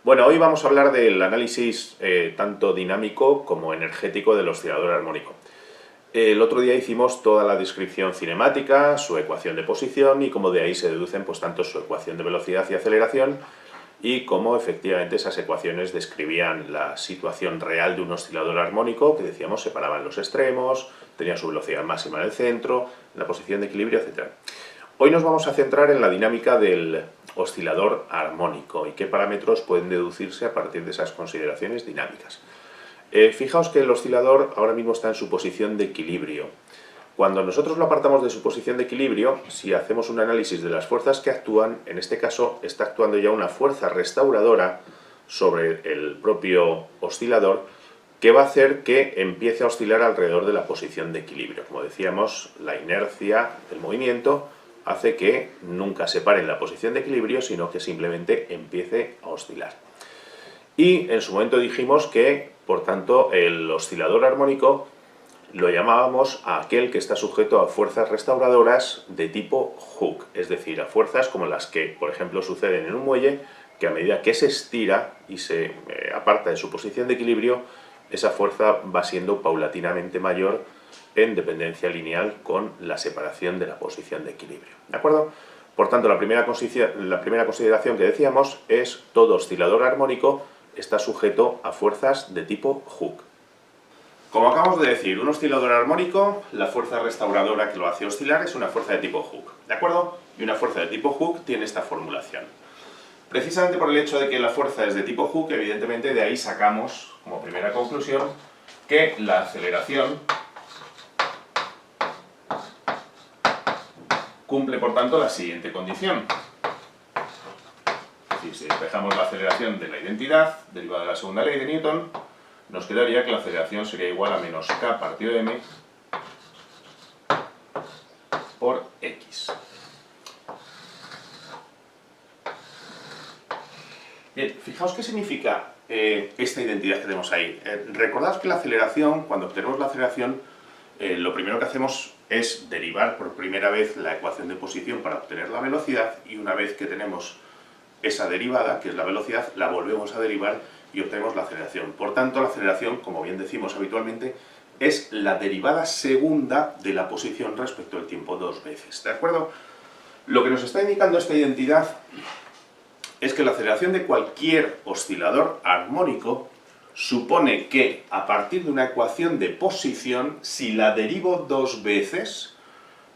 Bueno, hoy vamos a hablar del análisis tanto dinámico como energético del oscilador armónico. El otro día hicimos toda la descripción cinemática, su ecuación de posición y cómo de ahí se deducen pues tanto su ecuación de velocidad y aceleración y cómo efectivamente esas ecuaciones describían la situación real de un oscilador armónico, que decíamos separaban los extremos, tenía su velocidad máxima en el centro, la posición de equilibrio, etc. Hoy nos vamos a centrar en la dinámica del oscilador armónico y qué parámetros pueden deducirse a partir de esas consideraciones dinámicas. Fijaos que el oscilador ahora mismo está en su posición de equilibrio. Cuando nosotros lo apartamos de su posición de equilibrio, si hacemos un análisis de las fuerzas que actúan, en este caso está actuando ya una fuerza restauradora sobre el propio oscilador que va a hacer que empiece a oscilar alrededor de la posición de equilibrio. Como decíamos, la inercia del movimiento hace que nunca se pare en la posición de equilibrio, sino que simplemente empiece a oscilar. Y en su momento dijimos que, por tanto, el oscilador armónico lo llamábamos a aquel que está sujeto a fuerzas restauradoras de tipo Hooke, es decir, a fuerzas como las que, por ejemplo, suceden en un muelle, que a medida que se estira y se aparta de su posición de equilibrio, esa fuerza va siendo paulatinamente mayor en dependencia lineal con la separación de la posición de equilibrio. ¿De acuerdo? Por tanto, la primera consideración que decíamos es todo oscilador armónico está sujeto a fuerzas de tipo Hooke. Como acabamos de decir, un oscilador armónico, la fuerza restauradora que lo hace oscilar es una fuerza de tipo Hooke, ¿de acuerdo? Y una fuerza de tipo Hooke tiene esta formulación. Precisamente por el hecho de que la fuerza es de tipo Hooke, evidentemente de ahí sacamos, como primera conclusión, que la aceleración cumple, por tanto, la siguiente condición. Es decir, si despejamos la aceleración de la identidad, derivada de la segunda ley de Newton, nos quedaría que la aceleración sería igual a menos k partido de m por x. Bien, fijaos qué significa esta identidad que tenemos ahí. Recordad que la aceleración, cuando obtenemos la aceleración, lo primero que hacemos es derivar por primera vez la ecuación de posición para obtener la velocidad, y una vez que tenemos esa derivada, que es la velocidad, la volvemos a derivar y obtenemos la aceleración. Por tanto, la aceleración, como bien decimos habitualmente, es la derivada segunda de la posición respecto al tiempo dos veces, ¿de acuerdo? Lo que nos está indicando esta identidad es que la aceleración de cualquier oscilador armónico supone que, a partir de una ecuación de posición, si la derivo dos veces,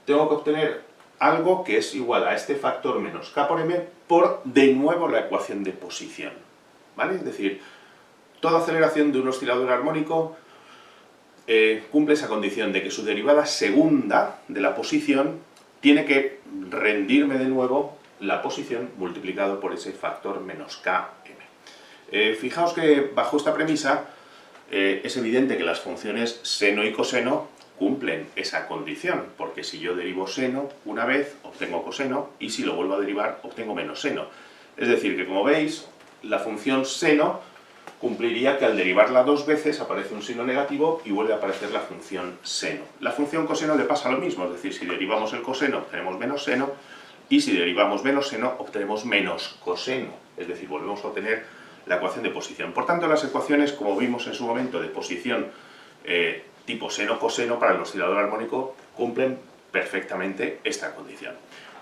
tengo que obtener algo que es igual a este factor menos k por m por, de nuevo, la ecuación de posición, ¿vale? Es decir, toda aceleración de un oscilador armónico cumple esa condición de que su derivada segunda de la posición tiene que rendirme de nuevo la posición multiplicado por ese factor menos km. Fijaos que bajo esta premisa es evidente que las funciones seno y coseno cumplen esa condición, porque si yo derivo seno una vez, obtengo coseno, y si lo vuelvo a derivar, obtengo menos seno. Es decir, que como veis, la función seno cumpliría que al derivarla dos veces aparece un signo negativo y vuelve a aparecer la función seno. La función coseno le pasa lo mismo, es decir, si derivamos el coseno obtenemos menos seno, y si derivamos menos seno obtenemos menos coseno, es decir, volvemos a obtener la ecuación de posición. Por tanto, las ecuaciones, como vimos en su momento, de posición tipo seno-coseno para el oscilador armónico cumplen perfectamente esta condición.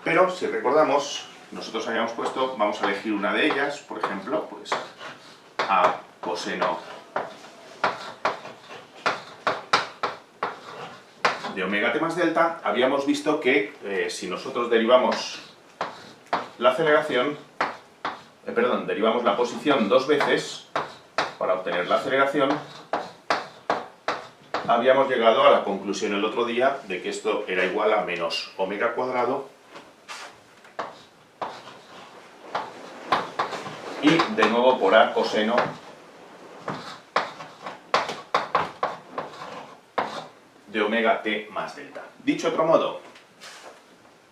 Pero, si recordamos, nosotros habíamos puesto, vamos a elegir una de ellas, por ejemplo, pues a coseno de omega t más delta, habíamos visto que si nosotros derivamos la aceleración, derivamos la posición dos veces para obtener la aceleración, habíamos llegado a la conclusión el otro día de que esto era igual a menos omega cuadrado y de nuevo por a coseno de omega t más delta. Dicho de otro modo,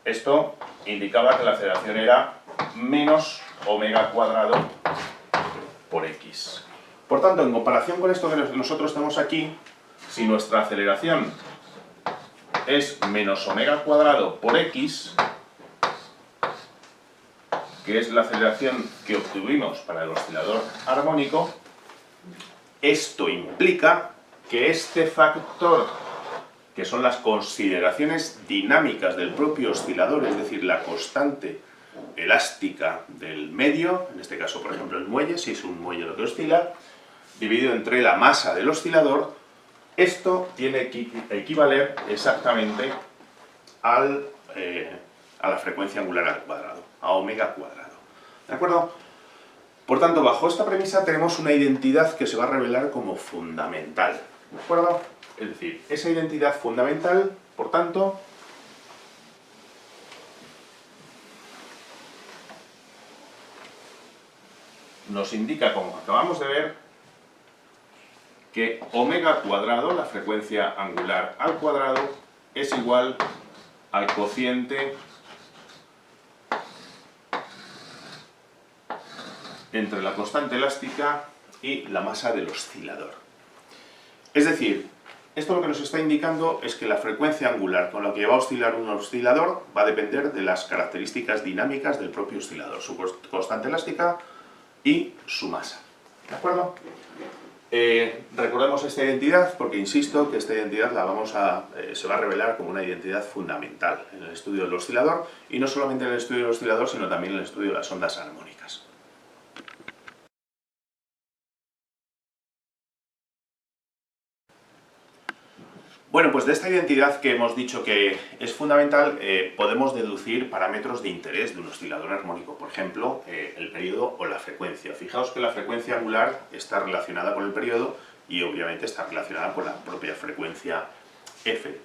esto indicaba que la aceleración era menos omega cuadrado por x. Por tanto, en comparación con esto que nosotros tenemos aquí, si nuestra aceleración es menos omega cuadrado por x, que es la aceleración que obtuvimos para el oscilador armónico, esto implica que este factor, que son las consideraciones dinámicas del propio oscilador, es decir, la constante elástica del medio, en este caso por ejemplo el muelle, si es un muelle lo que oscila, dividido entre la masa del oscilador, esto tiene que equivaler exactamente a la frecuencia angular al cuadrado, a omega cuadrado. ¿De acuerdo? Por tanto, bajo esta premisa tenemos una identidad que se va a revelar como fundamental. ¿De acuerdo? Es decir, esa identidad fundamental, por tanto, nos indica, como acabamos de ver, que omega cuadrado, la frecuencia angular al cuadrado, es igual al cociente entre la constante elástica y la masa del oscilador. Es decir, esto lo que nos está indicando es que la frecuencia angular con la que va a oscilar un oscilador va a depender de las características dinámicas del propio oscilador, su constante elástica y su masa. ¿De acuerdo? Recordemos esta identidad porque insisto que esta identidad se va a revelar como una identidad fundamental en el estudio del oscilador, y no solamente en el estudio del oscilador, sino también en el estudio de las ondas armónicas. Bueno, pues de esta identidad que hemos dicho que es fundamental, podemos deducir parámetros de interés de un oscilador armónico, por ejemplo, el periodo o la frecuencia. Fijaos que la frecuencia angular está relacionada con el periodo y obviamente está relacionada con la propia frecuencia f,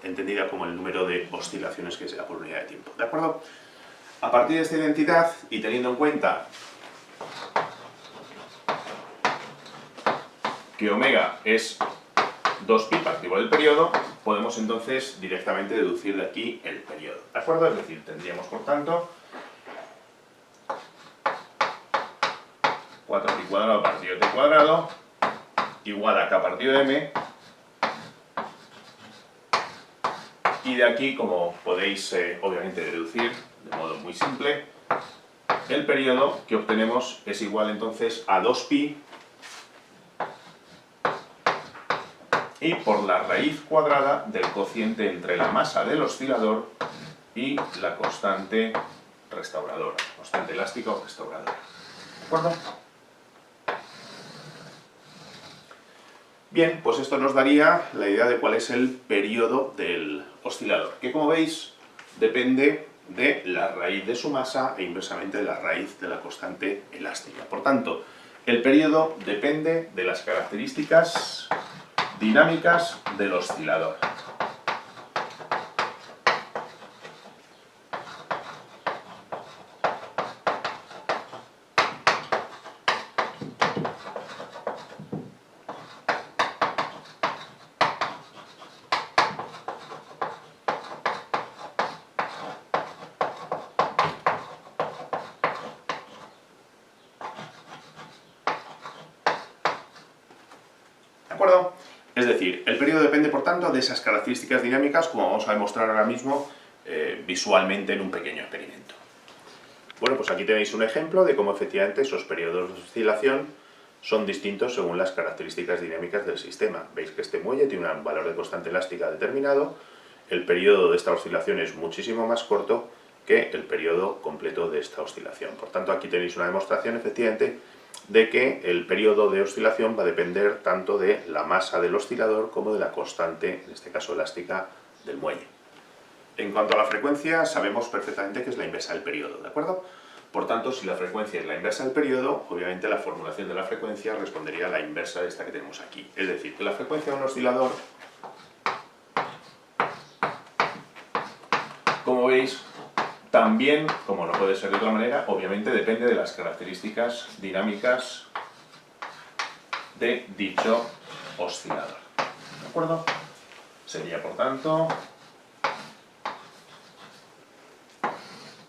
entendida como el número de oscilaciones que sea por unidad de tiempo. ¿De acuerdo? A partir de esta identidad y teniendo en cuenta que omega es 2pi partido del periodo, podemos entonces directamente deducir de aquí el periodo. ¿De acuerdo? Es decir, tendríamos por tanto 4pi cuadrado partido de t cuadrado igual a k partido de m, y de aquí, como podéis obviamente deducir de modo muy simple, el periodo que obtenemos es igual entonces a 2pi y por la raíz cuadrada del cociente entre la masa del oscilador y la constante restauradora, constante elástica o restauradora. ¿De acuerdo? Bien, pues esto nos daría la idea de cuál es el periodo del oscilador, que como veis depende de la raíz de su masa e inversamente de la raíz de la constante elástica. Por tanto, el periodo depende de las características dinámicas del oscilador. ¿De acuerdo? Es decir, el periodo depende, por tanto, de esas características dinámicas, como vamos a demostrar ahora mismo visualmente en un pequeño experimento. Bueno, pues aquí tenéis un ejemplo de cómo efectivamente esos periodos de oscilación son distintos según las características dinámicas del sistema. Veis que este muelle tiene un valor de constante elástica determinado, el periodo de esta oscilación es muchísimo más corto que el periodo completo de esta oscilación. Por tanto, aquí tenéis una demostración, efectivamente, de que el periodo de oscilación va a depender tanto de la masa del oscilador como de la constante, en este caso elástica, del muelle. En cuanto a la frecuencia, sabemos perfectamente que es la inversa del periodo, ¿de acuerdo? Por tanto, si la frecuencia es la inversa del periodo, obviamente la formulación de la frecuencia respondería a la inversa de esta que tenemos aquí. Es decir, que la frecuencia de un oscilador, como veis, también, como no puede ser de otra manera, obviamente depende de las características dinámicas de dicho oscilador. ¿De acuerdo? Sería, por tanto,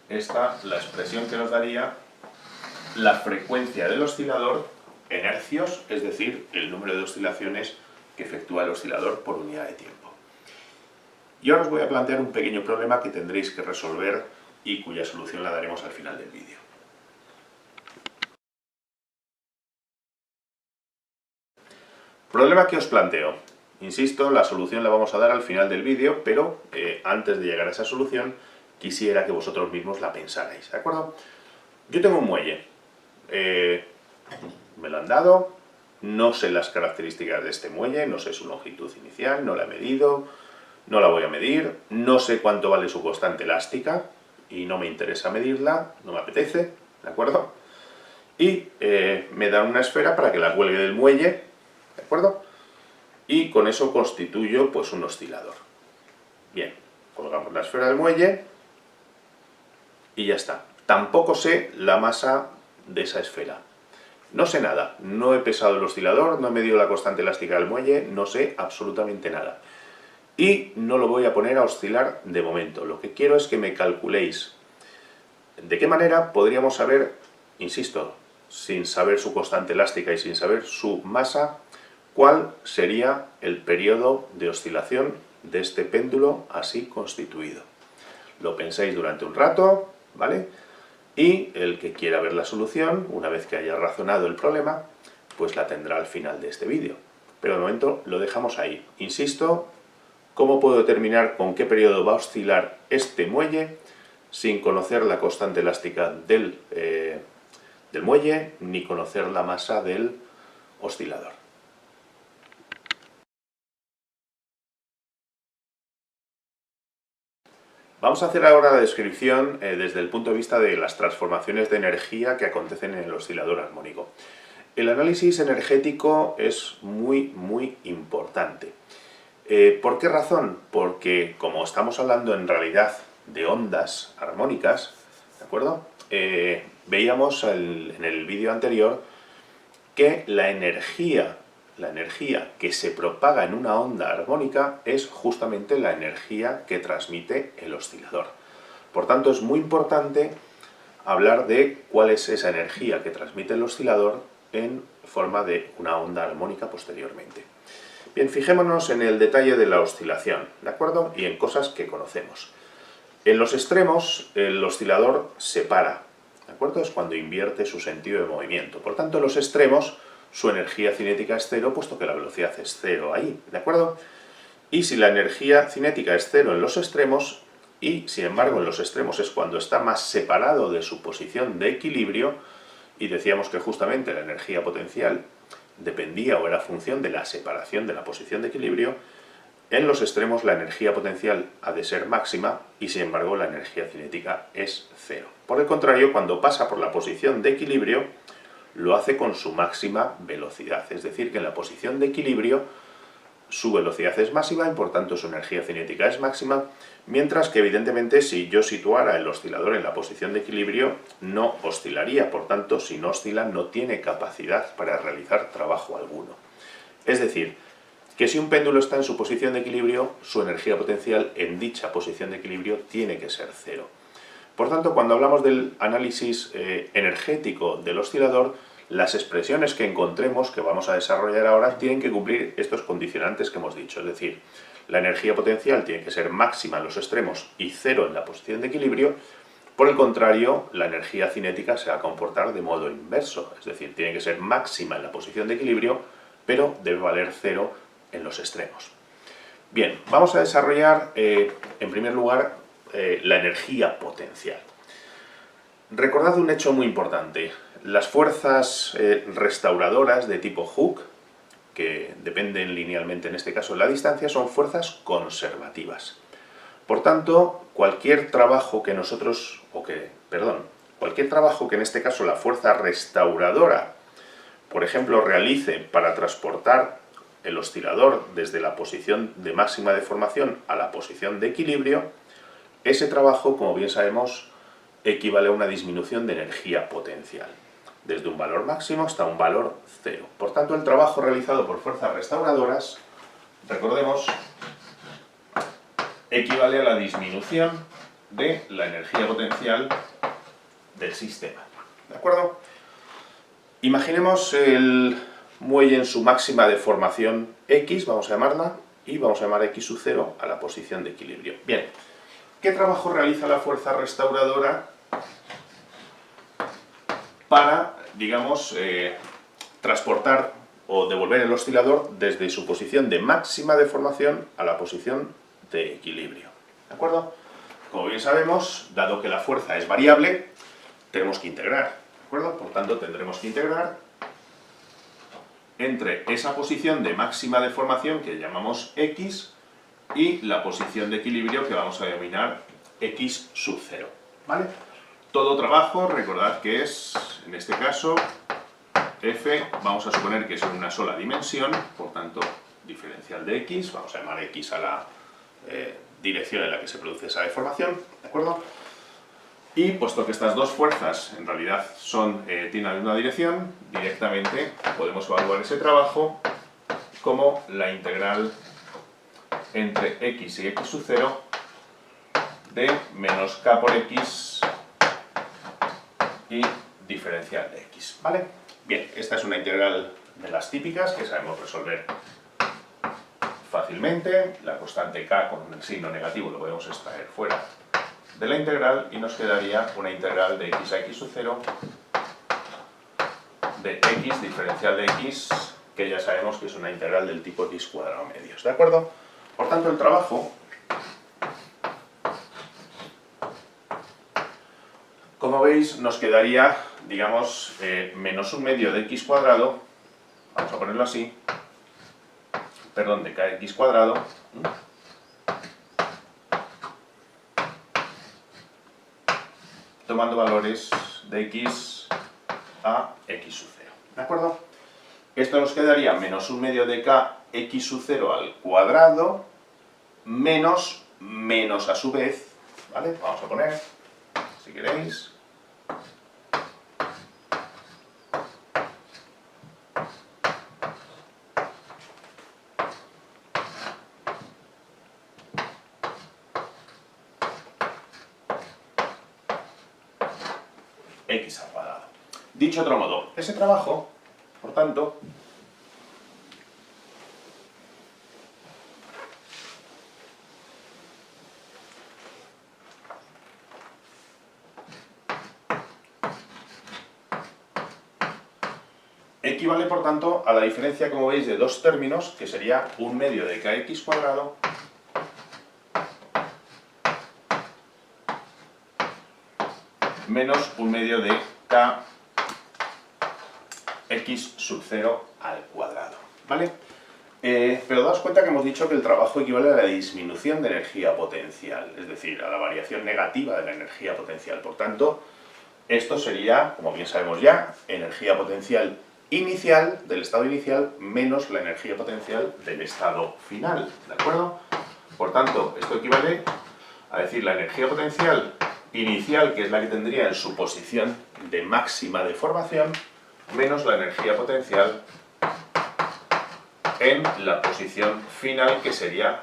esta la expresión que nos daría la frecuencia del oscilador en hercios, es decir, el número de oscilaciones que efectúa el oscilador por unidad de tiempo. Y ahora os voy a plantear un pequeño problema que tendréis que resolver y cuya solución la daremos al final del vídeo. Problema que os planteo. Insisto, la solución la vamos a dar al final del vídeo, pero antes de llegar a esa solución quisiera que vosotros mismos la pensarais, ¿de acuerdo? Yo tengo un muelle, me lo han dado, no sé las características de este muelle, no sé su longitud inicial, no la he medido, no la voy a medir, no sé cuánto vale su constante elástica y no me interesa medirla, no me apetece, ¿de acuerdo? Y me dan una esfera para que la cuelgue del muelle, ¿de acuerdo? Y con eso constituyo pues un oscilador. Bien, colgamos la esfera del muelle y ya está. Tampoco sé la masa de esa esfera. No sé nada, no he pesado el oscilador, no he medido la constante elástica del muelle, no sé absolutamente nada. Y no lo voy a poner a oscilar de momento. Lo que quiero es que me calculéis de qué manera podríamos saber, insisto, sin saber su constante elástica y sin saber su masa, cuál sería el periodo de oscilación de este péndulo así constituido. Lo pensáis durante un rato, ¿vale? Y el que quiera ver la solución, una vez que haya razonado el problema, pues la tendrá al final de este vídeo. Pero de momento lo dejamos ahí. Insisto, ¿cómo puedo determinar con qué periodo va a oscilar este muelle sin conocer la constante elástica del muelle ni conocer la masa del oscilador? Vamos a hacer ahora la descripción desde el punto de vista de las transformaciones de energía que acontecen en el oscilador armónico. El análisis energético es muy importante. ¿Por qué razón? Porque como estamos hablando en realidad de ondas armónicas, ¿de acuerdo? Veíamos en el vídeo anterior que la energía que se propaga en una onda armónica es justamente la energía que transmite el oscilador. Por tanto, es muy importante hablar de cuál es esa energía que transmite el oscilador en forma de una onda armónica posteriormente. Bien, fijémonos en el detalle de la oscilación, ¿de acuerdo? Y en cosas que conocemos. En los extremos, el oscilador se para, ¿de acuerdo? Es cuando invierte su sentido de movimiento. Por tanto, en los extremos, su energía cinética es cero, puesto que la velocidad es cero ahí, ¿de acuerdo? Y si la energía cinética es cero en los extremos, y sin embargo en los extremos es cuando está más separado de su posición de equilibrio, y decíamos que justamente la energía potencial dependía o era función de la separación de la posición de equilibrio, en los extremos la energía potencial ha de ser máxima y sin embargo la energía cinética es cero. Por el contrario, cuando pasa por la posición de equilibrio, lo hace con su máxima velocidad, es decir, que en la posición de equilibrio su velocidad es máxima y por tanto su energía cinética es máxima, mientras que evidentemente si yo situara el oscilador en la posición de equilibrio no oscilaría, por tanto si no oscila no tiene capacidad para realizar trabajo alguno. Es decir, que si un péndulo está en su posición de equilibrio, su energía potencial en dicha posición de equilibrio tiene que ser cero. Por tanto, cuando hablamos del análisis energético del oscilador, las expresiones que encontremos, que vamos a desarrollar ahora, tienen que cumplir estos condicionantes que hemos dicho. Es decir, la energía potencial tiene que ser máxima en los extremos y cero en la posición de equilibrio. Por el contrario, la energía cinética se va a comportar de modo inverso. Es decir, tiene que ser máxima en la posición de equilibrio, pero debe valer cero en los extremos. Bien, vamos a desarrollar, en primer lugar, la energía potencial. Recordad un hecho muy importante. Las fuerzas restauradoras de tipo Hooke, que dependen linealmente en este caso de la distancia, son fuerzas conservativas. Por tanto, cualquier trabajo que cualquier trabajo que en este caso la fuerza restauradora, por ejemplo, realice para transportar el oscilador desde la posición de máxima deformación a la posición de equilibrio, ese trabajo, como bien sabemos, equivale a una disminución de energía potencial, desde un valor máximo hasta un valor cero. Por tanto, el trabajo realizado por fuerzas restauradoras, recordemos, equivale a la disminución de la energía potencial del sistema. ¿De acuerdo? Imaginemos el muelle en su máxima deformación X, vamos a llamarla, y vamos a llamar X sub 0 a la posición de equilibrio. Bien, ¿Qué trabajo realiza la fuerza restauradora para, digamos, transportar o devolver el oscilador desde su posición de máxima deformación a la posición de equilibrio? ¿De acuerdo? Como bien sabemos, dado que la fuerza es variable, tenemos que integrar, ¿de acuerdo? Por tanto, tendremos que integrar entre esa posición de máxima deformación que llamamos X y la posición de equilibrio que vamos a denominar X sub 0, ¿vale? Todo trabajo, recordad que es, en este caso, F, vamos a suponer que es en una sola dimensión, por tanto, diferencial de X, vamos a llamar X a la dirección en la que se produce esa deformación, ¿de acuerdo? Y puesto que estas dos fuerzas en realidad tienen la misma dirección, directamente podemos evaluar ese trabajo como la integral entre X y X sub 0 de menos K por X y diferencial de X, ¿vale? Bien, esta es una integral de las típicas que sabemos resolver fácilmente. La constante K con el signo negativo lo podemos extraer fuera de la integral y nos quedaría una integral de X a X sub 0 de X diferencial de X, que ya sabemos que es una integral del tipo X cuadrado medios, ¿de acuerdo? Por tanto, el trabajo, como veis, nos quedaría, digamos, menos un medio de X cuadrado, vamos a ponerlo así, perdón, de KX cuadrado, tomando valores de X a X sub 0, ¿de acuerdo? Esto nos quedaría menos un medio de K X sub 0 al cuadrado menos a su vez, ¿vale? Vamos a poner, si queréis, X al cuadrado. Dicho de otro modo, ese trabajo, por tanto, equivale, por tanto, a la diferencia, como veis, de dos términos, que sería un medio de kx cuadrado menos un medio de kx sub 0 al cuadrado, ¿vale? Pero daos cuenta que hemos dicho que el trabajo equivale a la disminución de energía potencial, es decir, a la variación negativa de la energía potencial. Por tanto, esto sería, como bien sabemos ya, energía potencial inicial, del estado inicial, menos la energía potencial del estado final, ¿de acuerdo? Por tanto, esto equivale a decir la energía potencial inicial, que es la que tendría en su posición de máxima deformación, menos la energía potencial en la posición final, que sería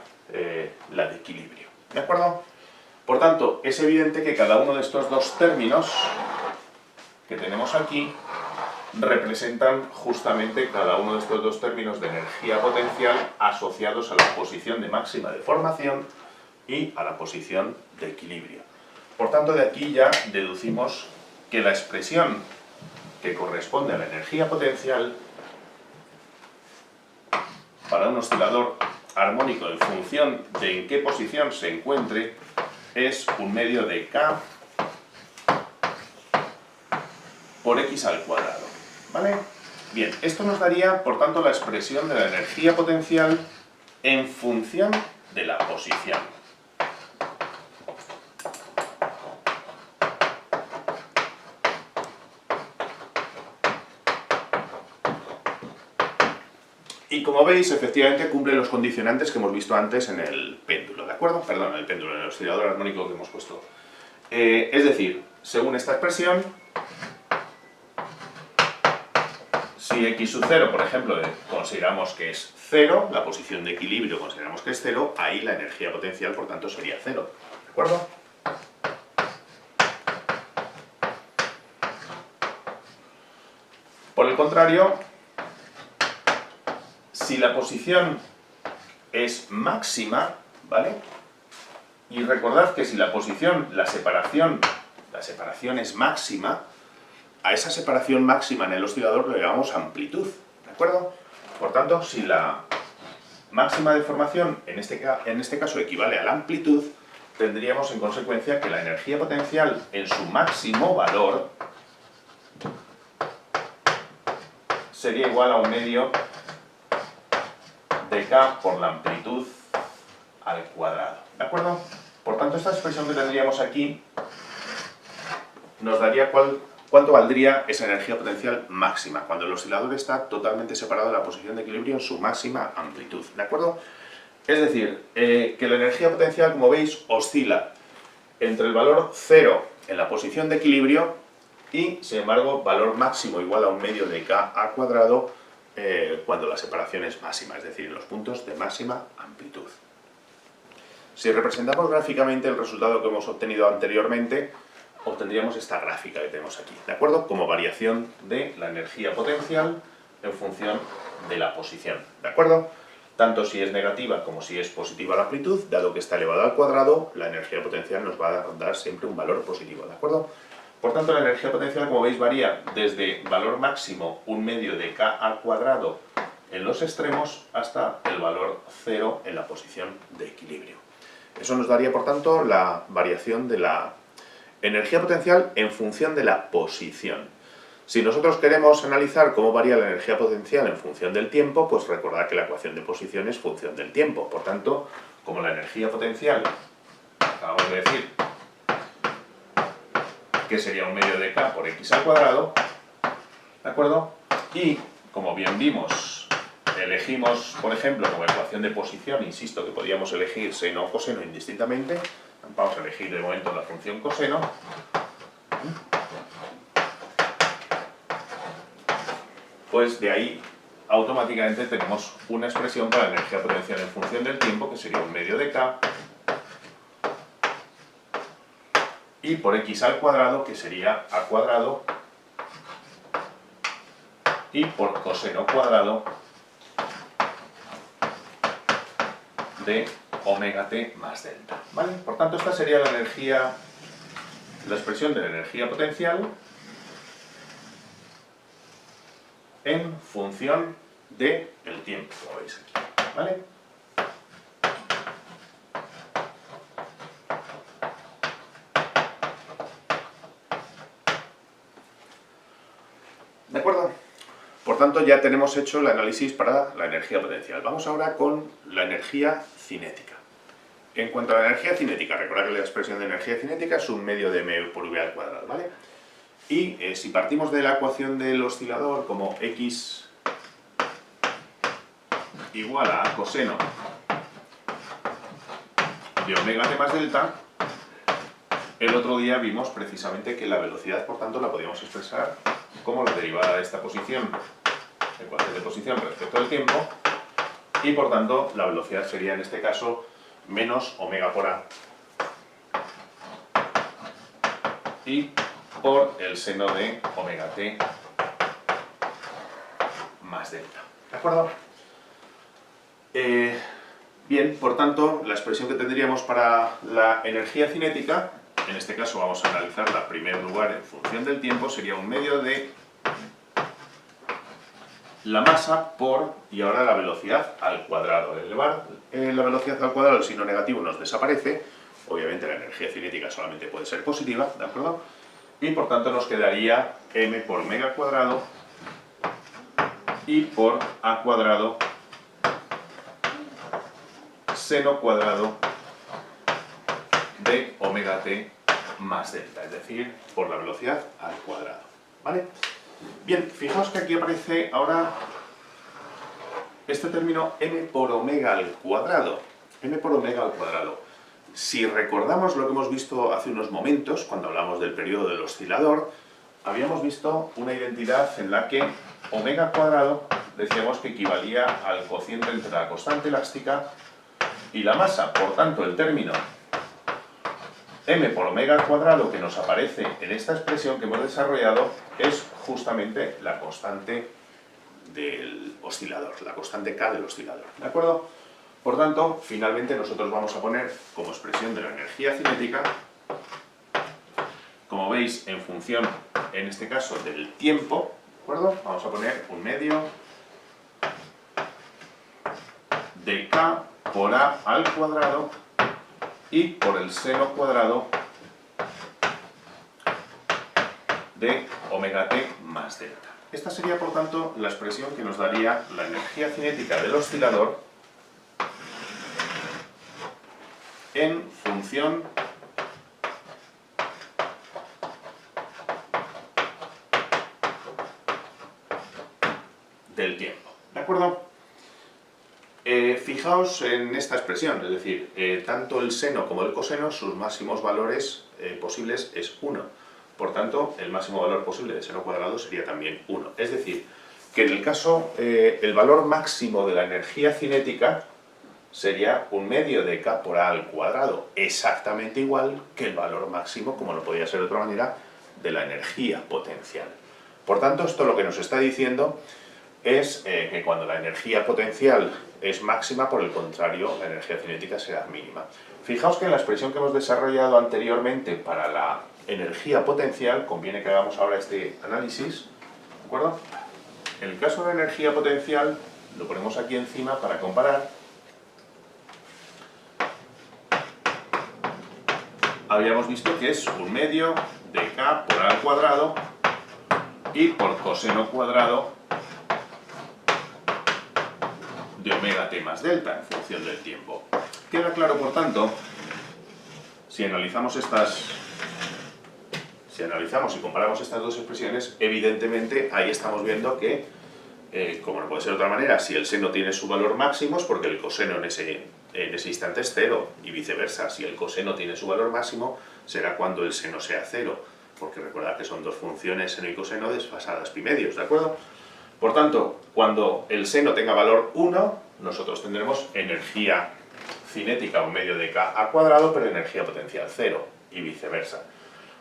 la de equilibrio, ¿de acuerdo? Por tanto, es evidente que cada uno de estos dos términos que tenemos aquí representan justamente cada uno de estos dos términos de energía potencial asociados a la posición de máxima deformación y a la posición de equilibrio. Por tanto, de aquí ya deducimos que la expresión que corresponde a la energía potencial para un oscilador armónico en función de en qué posición se encuentre es un medio de K por X al cuadrado, ¿vale? Bien, esto nos daría, por tanto, la expresión de la energía potencial en función de la posición. Y como veis, efectivamente cumple los condicionantes que hemos visto antes en el péndulo, ¿de acuerdo? Perdón, en el péndulo, en el oscilador armónico que hemos puesto. Es decir, según esta expresión, si X sub 0, por ejemplo, consideramos que es 0, la posición de equilibrio consideramos que es 0, ahí la energía potencial, por tanto, sería 0, ¿de acuerdo? Por el contrario, si la posición es máxima, ¿vale? Y recordad que si la separación es máxima, a esa separación máxima en el oscilador le llamamos amplitud, ¿de acuerdo? Por tanto, si la máxima deformación en este caso equivale a la amplitud, tendríamos en consecuencia que la energía potencial en su máximo valor sería igual a 1/2 de K por la amplitud al cuadrado, ¿de acuerdo? Por tanto, esta expresión que tendríamos aquí nos daría cuánto valdría esa energía potencial máxima, cuando el oscilador está totalmente separado de la posición de equilibrio en su máxima amplitud, ¿de acuerdo? Es decir, que la energía potencial, como veis, oscila entre el valor 0 en la posición de equilibrio y, sin embargo, valor máximo igual a 1/2 de K al cuadrado cuando la separación es máxima, es decir, en los puntos de máxima amplitud. Si representamos gráficamente el resultado que hemos obtenido anteriormente, obtendríamos esta gráfica que tenemos aquí, ¿de acuerdo? Como variación de la energía potencial en función de la posición, ¿de acuerdo? Tanto si es negativa como si es positiva la amplitud, dado que está elevada al cuadrado, la energía potencial nos va a dar siempre un valor positivo, ¿de acuerdo? Por tanto, la energía potencial, como veis, varía desde valor máximo 1/2 de K al cuadrado en los extremos hasta el valor 0 en la posición de equilibrio. Eso nos daría, por tanto, la variación de la energía potencial en función de la posición. Si nosotros queremos analizar cómo varía la energía potencial en función del tiempo, pues recordad que la ecuación de posición es función del tiempo. Por tanto, como la energía potencial, acabamos de decir que sería 1/2 de K por X al cuadrado, ¿de acuerdo? Y, como bien vimos, elegimos, por ejemplo, como ecuación de posición, insisto que podíamos elegir seno o coseno indistintamente. Vamos a elegir de momento la función coseno. Pues de ahí automáticamente tenemos una expresión para la energía potencial en función del tiempo, que sería 1/2 de K, y por X al cuadrado, que sería A cuadrado, y por coseno cuadrado de omega t más delta, ¿vale? Por tanto, esta sería la expresión de la energía potencial en función del tiempo, como veis aquí, ¿vale? ¿De acuerdo? Por tanto, ya tenemos hecho el análisis para la energía potencial. Vamos ahora con la energía cinética. En cuanto a la energía cinética, recordad que la expresión de energía cinética es 1/2 de m por v al cuadrado, ¿vale? Y si partimos de la ecuación del oscilador como x igual a coseno de omega t más delta, el otro día vimos precisamente que la velocidad, por tanto, la podíamos expresar como la derivada de esta posición, ecuación de posición respecto al tiempo, y por tanto la velocidad sería en este caso menos omega por a y por el seno de omega t más delta, ¿de acuerdo? Bien, por tanto, la expresión que tendríamos para la energía cinética, en este caso vamos a analizarla en primer lugar en función del tiempo, sería 1/2 de la masa por, y ahora la velocidad al cuadrado. Al elevar la velocidad al cuadrado, el signo negativo nos desaparece, obviamente la energía cinética solamente puede ser positiva, ¿de acuerdo? Y por tanto nos quedaría m por omega al cuadrado y por a cuadrado seno cuadrado de omega t más delta, es decir, por la velocidad al cuadrado, ¿vale? Bien, fijaos que aquí aparece ahora este término m por omega al cuadrado. M por omega al cuadrado. Si recordamos lo que hemos visto hace unos momentos, cuando hablamos del periodo del oscilador, habíamos visto una identidad en la que omega al cuadrado decíamos que equivalía al cociente entre la constante elástica y la masa. Por tanto, el término m por omega al cuadrado que nos aparece en esta expresión que hemos desarrollado es justamente la constante del oscilador, la constante k del oscilador, ¿de acuerdo? Por tanto, finalmente nosotros vamos a poner como expresión de la energía cinética, como veis, en función, en este caso, del tiempo, ¿de acuerdo? Vamos a poner un medio de K por A al cuadrado y por el seno cuadrado de omega t más delta. Esta sería, por tanto, la expresión que nos daría la energía cinética del oscilador en función del tiempo. ¿De acuerdo? Fijaos en esta expresión, es decir, tanto el seno como el coseno, sus máximos valores posibles es 1. Por tanto, el máximo valor posible de seno cuadrado sería también 1. Es decir, que en el caso, el valor máximo de la energía cinética sería un medio de K por A al cuadrado, exactamente igual que el valor máximo, como no podía ser de otra manera, de la energía potencial. Por tanto, esto lo que nos está diciendo es que cuando la energía potencial es máxima, por el contrario, la energía cinética será mínima. Fijaos que en la expresión que hemos desarrollado anteriormente para la energía potencial, conviene que hagamos ahora este análisis, ¿de acuerdo? En el caso de la energía potencial, lo ponemos aquí encima para comparar. Habíamos visto que es un medio de K por A al cuadrado y por coseno cuadrado de omega t más delta en función del tiempo. Queda claro, por tanto, si analizamos y comparamos estas dos expresiones, evidentemente ahí estamos viendo que, como no puede ser de otra manera, si el seno tiene su valor máximo es porque el coseno en ese instante es 0, y viceversa, si el coseno tiene su valor máximo será cuando el seno sea 0, porque recordad que son dos funciones seno y coseno desfasadas pi medios, ¿de acuerdo? Por tanto, cuando el seno tenga valor 1, nosotros tendremos energía cinética, un medio de K al cuadrado, pero energía potencial 0, y viceversa.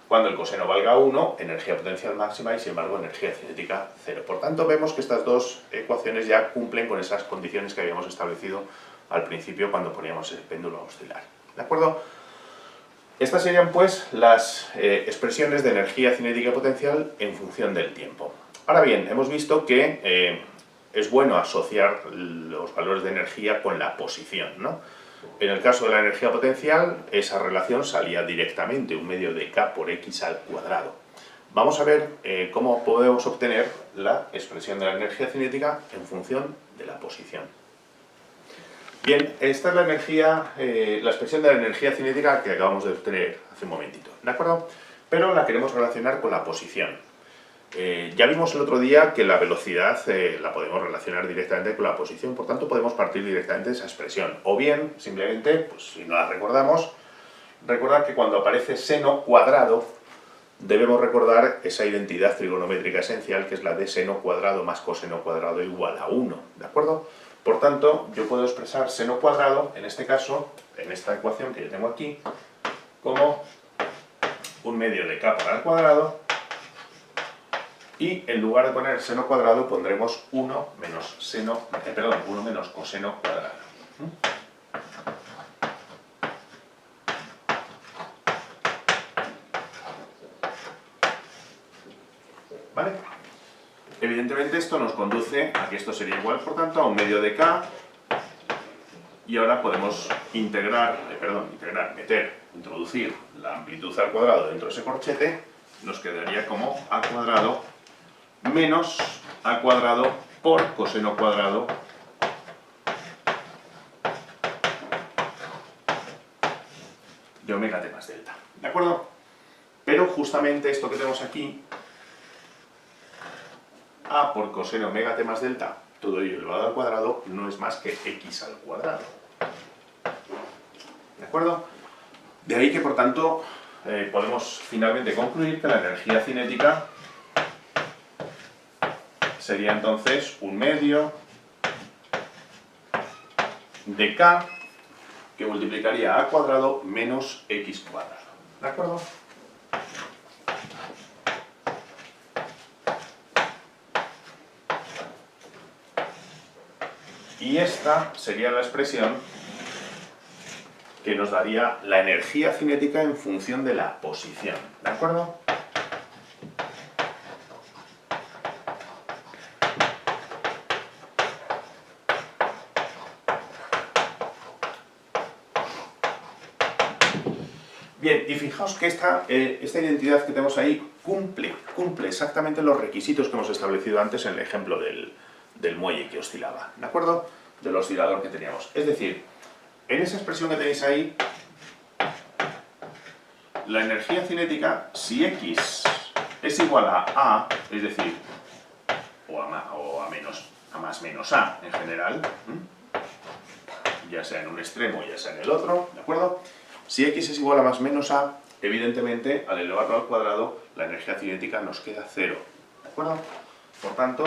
Cuando el coseno valga 1, energía potencial máxima y, sin embargo, energía cinética 0. Por tanto, vemos que estas dos ecuaciones ya cumplen con esas condiciones que habíamos establecido al principio cuando poníamos el péndulo a oscilar. ¿De acuerdo? Estas serían, pues, las expresiones de energía cinética potencial en función del tiempo. Ahora bien, hemos visto que es bueno asociar los valores de energía con la posición, ¿no? En el caso de la energía potencial, esa relación salía directamente, un medio de K por X al cuadrado. Vamos a ver cómo podemos obtener la expresión de la energía cinética en función de la posición. Bien, esta es la expresión de la energía cinética que acabamos de obtener hace un momentito, ¿de acuerdo? Pero la queremos relacionar con la posición. Ya vimos el otro día que la velocidad la podemos relacionar directamente con la posición, por tanto podemos partir directamente de esa expresión. O bien, simplemente, pues si no la recordamos, recordar que cuando aparece seno cuadrado, debemos recordar esa identidad trigonométrica esencial, que es la de seno cuadrado más coseno cuadrado igual a 1, ¿de acuerdo? Por tanto, yo puedo expresar seno cuadrado, en este caso, en esta ecuación que yo tengo aquí, como un medio de K por al cuadrado, y en lugar de poner seno cuadrado pondremos 1 menos coseno cuadrado. ¿Vale? Evidentemente esto nos conduce a que esto sería igual, por tanto, a un medio de K, y ahora podemos introducir la amplitud al cuadrado dentro de ese corchete, nos quedaría como A cuadrado menos A cuadrado por coseno cuadrado de omega t más delta. ¿De acuerdo? Pero justamente esto que tenemos aquí, A por coseno omega t más delta, todo ello elevado al cuadrado, no es más que X al cuadrado. ¿De acuerdo? De ahí que, por tanto, podemos finalmente concluir que la energía cinética sería entonces un medio de K que multiplicaría A cuadrado menos X cuadrado. ¿De acuerdo? Y esta sería la expresión que nos daría la energía cinética en función de la posición, ¿de acuerdo? Bien, y fijaos que esta identidad que tenemos ahí cumple exactamente los requisitos que hemos establecido antes en el ejemplo del muelle que oscilaba, ¿de acuerdo? Del oscilador que teníamos. Es decir, en esa expresión que tenéis ahí, la energía cinética, si X es igual a A, es decir, o a más menos A en general, ya sea en un extremo, ya sea en el otro, ¿de acuerdo? Si X es igual a más menos A, evidentemente, al elevarlo al cuadrado, la energía cinética nos queda 0, ¿de acuerdo? Por tanto,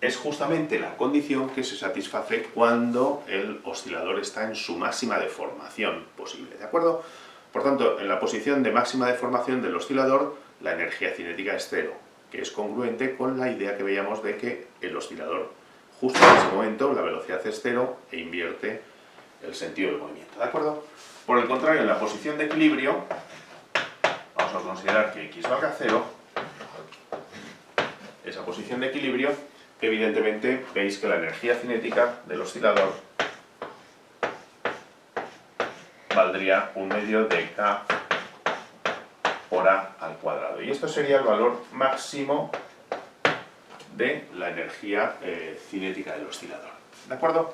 es justamente la condición que se satisface cuando el oscilador está en su máxima deformación posible, ¿de acuerdo? Por tanto, en la posición de máxima deformación del oscilador, la energía cinética es 0, que es congruente con la idea que veíamos de que el oscilador, justo en ese momento, la velocidad es 0 e invierte el sentido del movimiento, ¿de acuerdo? Por el contrario, en la posición de equilibrio, vamos a considerar que X valga 0, esa posición de equilibrio, evidentemente veis que la energía cinética del oscilador valdría 1/2 de K por A al cuadrado. Y esto sería el valor máximo de la energía cinética del oscilador. ¿De acuerdo?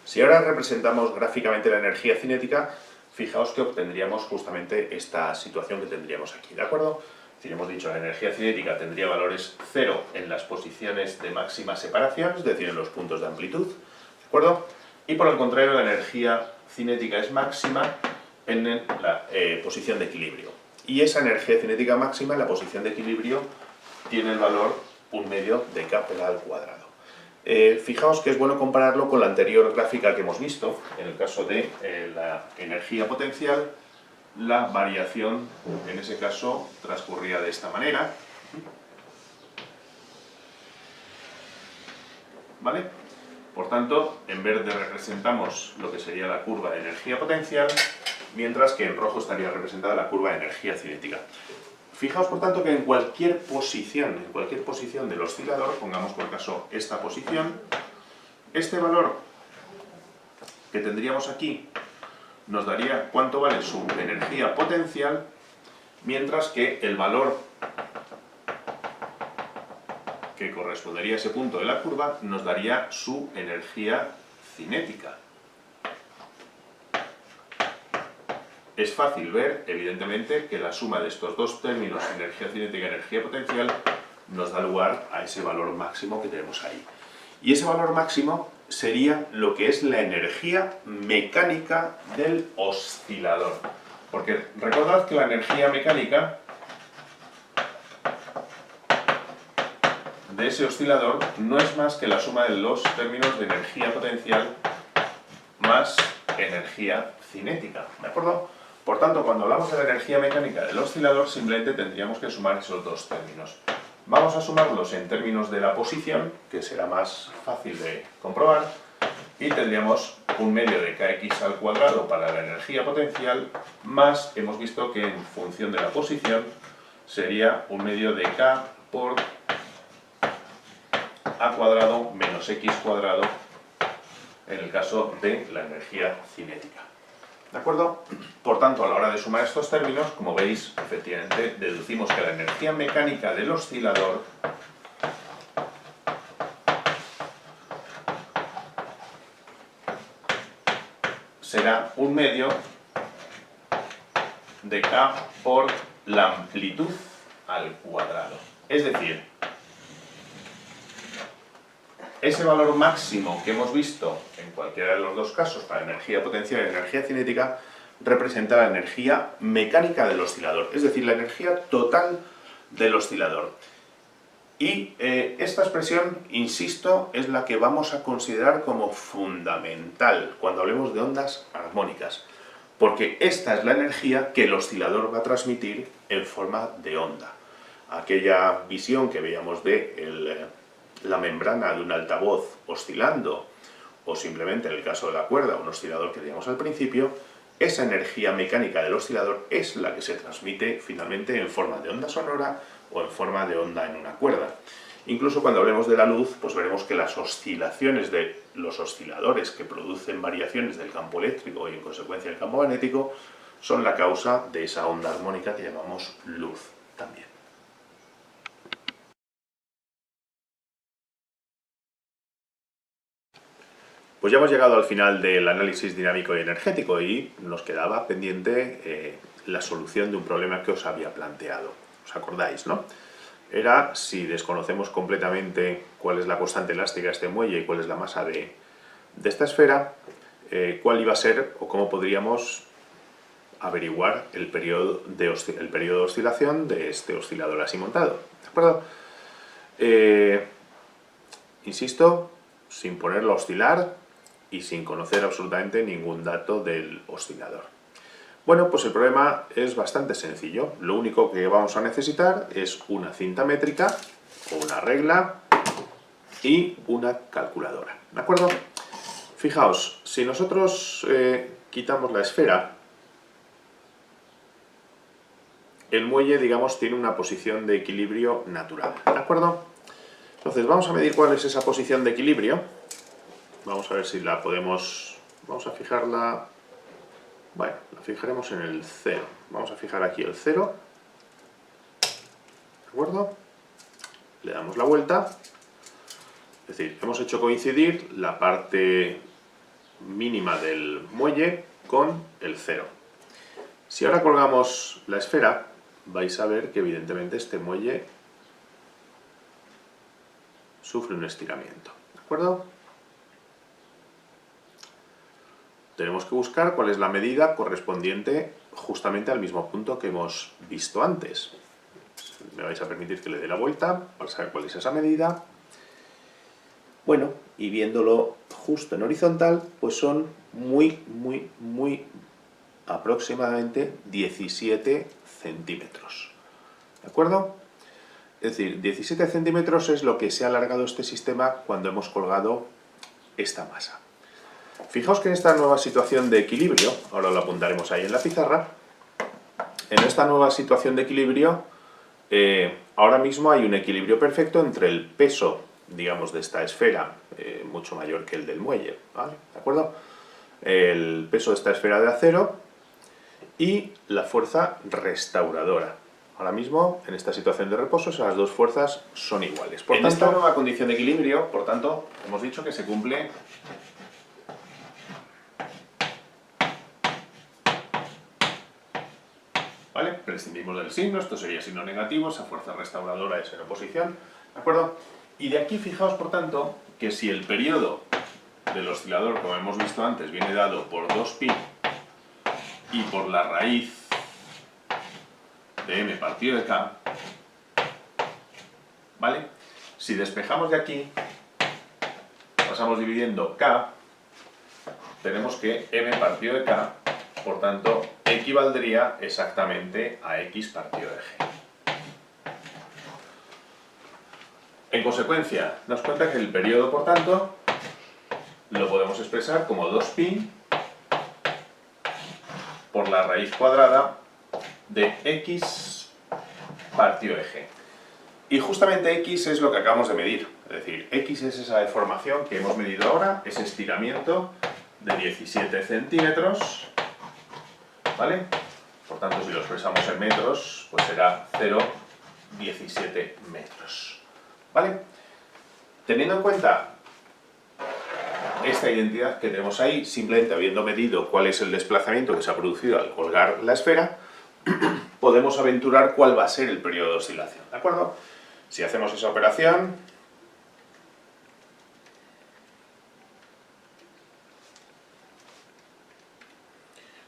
Si ahora representamos gráficamente la energía cinética, fijaos que obtendríamos justamente esta situación que tendríamos aquí. ¿De acuerdo? Si hemos dicho la energía cinética tendría valores 0 en las posiciones de máxima separación, es decir, en los puntos de amplitud. ¿De acuerdo? Y por el contrario, la energía cinética es máxima en la posición de equilibrio. Y esa energía cinética máxima en la posición de equilibrio tiene el valor 1/2 de K por A al cuadrado. Fijaos que es bueno compararlo con la anterior gráfica que hemos visto. En el caso de la energía potencial, la variación en ese caso transcurría de esta manera. ¿Vale? Por tanto, en verde representamos lo que sería la curva de energía potencial, mientras que en rojo estaría representada la curva de energía cinética. Fijaos, por tanto, que en cualquier posición del oscilador, pongamos por caso esta posición, este valor que tendríamos aquí nos daría cuánto vale su energía potencial, mientras que el valor que correspondería a ese punto de la curva nos daría su energía cinética. Es fácil ver, evidentemente, que la suma de estos dos términos, energía cinética y energía potencial, nos da lugar a ese valor máximo que tenemos ahí. Y ese valor máximo sería lo que es la energía mecánica del oscilador. Porque recordad que la energía mecánica de ese oscilador no es más que la suma de los términos de energía potencial más energía cinética, ¿de acuerdo? Por tanto, cuando hablamos de la energía mecánica del oscilador, simplemente tendríamos que sumar esos dos términos. Vamos a sumarlos en términos de la posición, que será más fácil de comprobar, y tendríamos 1/2 de kx al cuadrado para la energía potencial, más, hemos visto que en función de la posición, sería 1/2 de k por a cuadrado menos x cuadrado en el caso de la energía cinética. ¿De acuerdo? Por tanto, a la hora de sumar estos términos, como veis, efectivamente, deducimos que la energía mecánica del oscilador será 1/2 de k por la amplitud al cuadrado. Es decir, ese valor máximo que hemos visto en cualquiera de los dos casos para energía potencial y energía cinética representa la energía mecánica del oscilador, es decir, la energía total del oscilador. Y esta expresión, insisto, es la que vamos a considerar como fundamental cuando hablemos de ondas armónicas, porque esta es la energía que el oscilador va a transmitir en forma de onda. Aquella visión que veíamos de la membrana de un altavoz oscilando, o simplemente en el caso de la cuerda, un oscilador que teníamos al principio, esa energía mecánica del oscilador es la que se transmite finalmente en forma de onda sonora o en forma de onda en una cuerda. Incluso cuando hablemos de la luz, pues veremos que las oscilaciones de los osciladores que producen variaciones del campo eléctrico y en consecuencia el campo magnético son la causa de esa onda armónica que llamamos luz también. Pues ya hemos llegado al final del análisis dinámico y energético y nos quedaba pendiente la solución de un problema que os había planteado. ¿Os acordáis, no? Era si desconocemos completamente cuál es la constante elástica de este muelle y cuál es la masa de esta esfera, cuál iba a ser o cómo podríamos averiguar el periodo de oscilación de este oscilador así montado. ¿De acuerdo? Insisto, sin ponerlo a oscilar y sin conocer absolutamente ningún dato del oscilador. Bueno, pues el problema es bastante sencillo. Lo único que vamos a necesitar es una cinta métrica o una regla y una calculadora. ¿De acuerdo? Fijaos, si nosotros quitamos la esfera, el muelle, digamos, tiene una posición de equilibrio natural. ¿De acuerdo? Entonces, vamos a medir cuál es esa posición de equilibrio. Vamos a ver si la podemos... Vamos a fijarla... Bueno, la fijaremos en el 0. Vamos a fijar aquí el 0. ¿De acuerdo? Le damos la vuelta. Es decir, hemos hecho coincidir la parte mínima del muelle con el 0. Si ahora colgamos la esfera, vais a ver que evidentemente este muelle sufre un estiramiento. ¿De acuerdo? Tenemos que buscar cuál es la medida correspondiente justamente al mismo punto que hemos visto antes. Me vais a permitir que le dé la vuelta para saber cuál es esa medida. Bueno, y viéndolo justo en horizontal, pues son muy aproximadamente 17 centímetros. ¿De acuerdo? Es decir, 17 centímetros es lo que se ha alargado este sistema cuando hemos colgado esta masa. Fijaos que en esta nueva situación de equilibrio, ahora lo apuntaremos ahí en la pizarra, en esta nueva situación de equilibrio, ahora mismo hay un equilibrio perfecto entre el peso, digamos, de esta esfera, mucho mayor que el del muelle, ¿vale? ¿De acuerdo? El peso de esta esfera de acero y la fuerza restauradora. Ahora mismo, en esta situación de reposo, esas dos fuerzas son iguales. Por tanto, esta nueva condición de equilibrio, por tanto, hemos dicho que se cumple ¿vale? Prescindimos del signo, esto sería signo negativo, esa fuerza restauradora es en oposición, ¿de acuerdo? Y de aquí fijaos, por tanto, que si el periodo del oscilador, como hemos visto antes, viene dado por 2pi y por la raíz de m partido de k, ¿vale? Si despejamos de aquí, pasamos dividiendo k, tenemos que m partido de k, por tanto, equivaldría exactamente a x partido de g. En consecuencia, nos cuenta que el periodo, por tanto, lo podemos expresar como 2pi por la raíz cuadrada de x partido de g. Y justamente x es lo que acabamos de medir. Es decir, x es esa deformación que hemos medido ahora, ese estiramiento de 17 centímetros, ¿vale? Por tanto, si lo expresamos en metros, pues será 0,17 metros. ¿Vale? Teniendo en cuenta esta identidad que tenemos ahí, simplemente habiendo medido cuál es el desplazamiento que se ha producido al colgar la esfera, podemos aventurar cuál va a ser el periodo de oscilación, ¿de acuerdo? Si hacemos esa operación,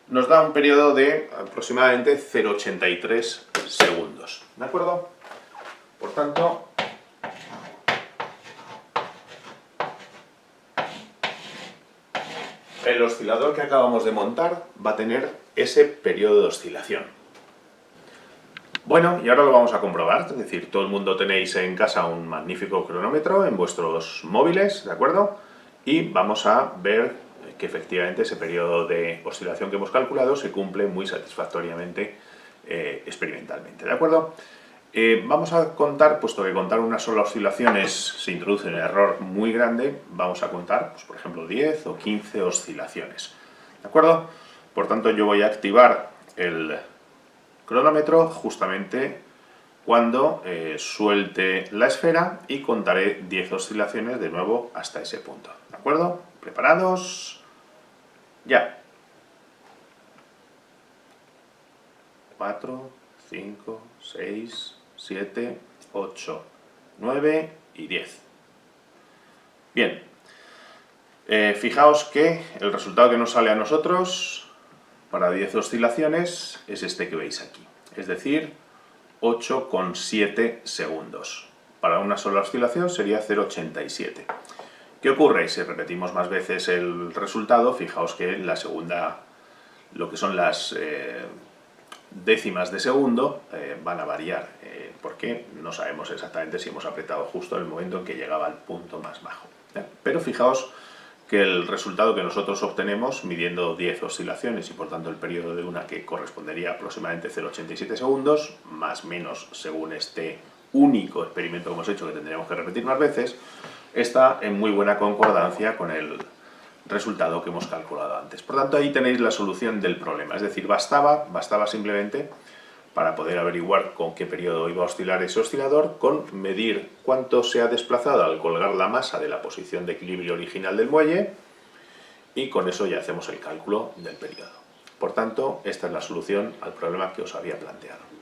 nos da un periodo de aproximadamente 0,83 segundos, ¿de acuerdo? Por tanto, el oscilador que acabamos de montar va a tener ese periodo de oscilación. Bueno, y ahora lo vamos a comprobar, es decir, todo el mundo tenéis en casa un magnífico cronómetro en vuestros móviles, ¿de acuerdo? Y vamos a ver que efectivamente ese periodo de oscilación que hemos calculado se cumple muy satisfactoriamente experimentalmente, ¿de acuerdo? Vamos a contar, puesto que contar una sola oscilación se introduce un error muy grande, vamos a contar, pues, por ejemplo, 10 o 15 oscilaciones, ¿de acuerdo? Por tanto, yo voy a activar el cronómetro justamente cuando suelte la esfera y contaré 10 oscilaciones de nuevo hasta ese punto, ¿de acuerdo? ¿Preparados? Ya. 4, 5, 6, 7, 8, 9 y 10. Bien, fijaos que el resultado que nos sale a nosotros para 10 oscilaciones es este que veis aquí, es decir, 8,7 segundos. Para una sola oscilación sería 0,87. ¿Qué ocurre? Si repetimos más veces el resultado, fijaos que la segunda, lo que son las décimas de segundo, van a variar, porque no sabemos exactamente si hemos apretado justo en el momento en que llegaba al punto más bajo. Pero fijaos que el resultado que nosotros obtenemos midiendo 10 oscilaciones y por tanto el periodo de una que correspondería a aproximadamente 0,87 segundos, más o menos según este único experimento que hemos hecho que tendríamos que repetir más veces, está en muy buena concordancia con el resultado que hemos calculado antes. Por tanto, ahí tenéis la solución del problema, es decir, bastaba simplemente para poder averiguar con qué periodo iba a oscilar ese oscilador, con medir cuánto se ha desplazado al colgar la masa de la posición de equilibrio original del muelle, y con eso ya hacemos el cálculo del periodo. Por tanto, esta es la solución al problema que os había planteado.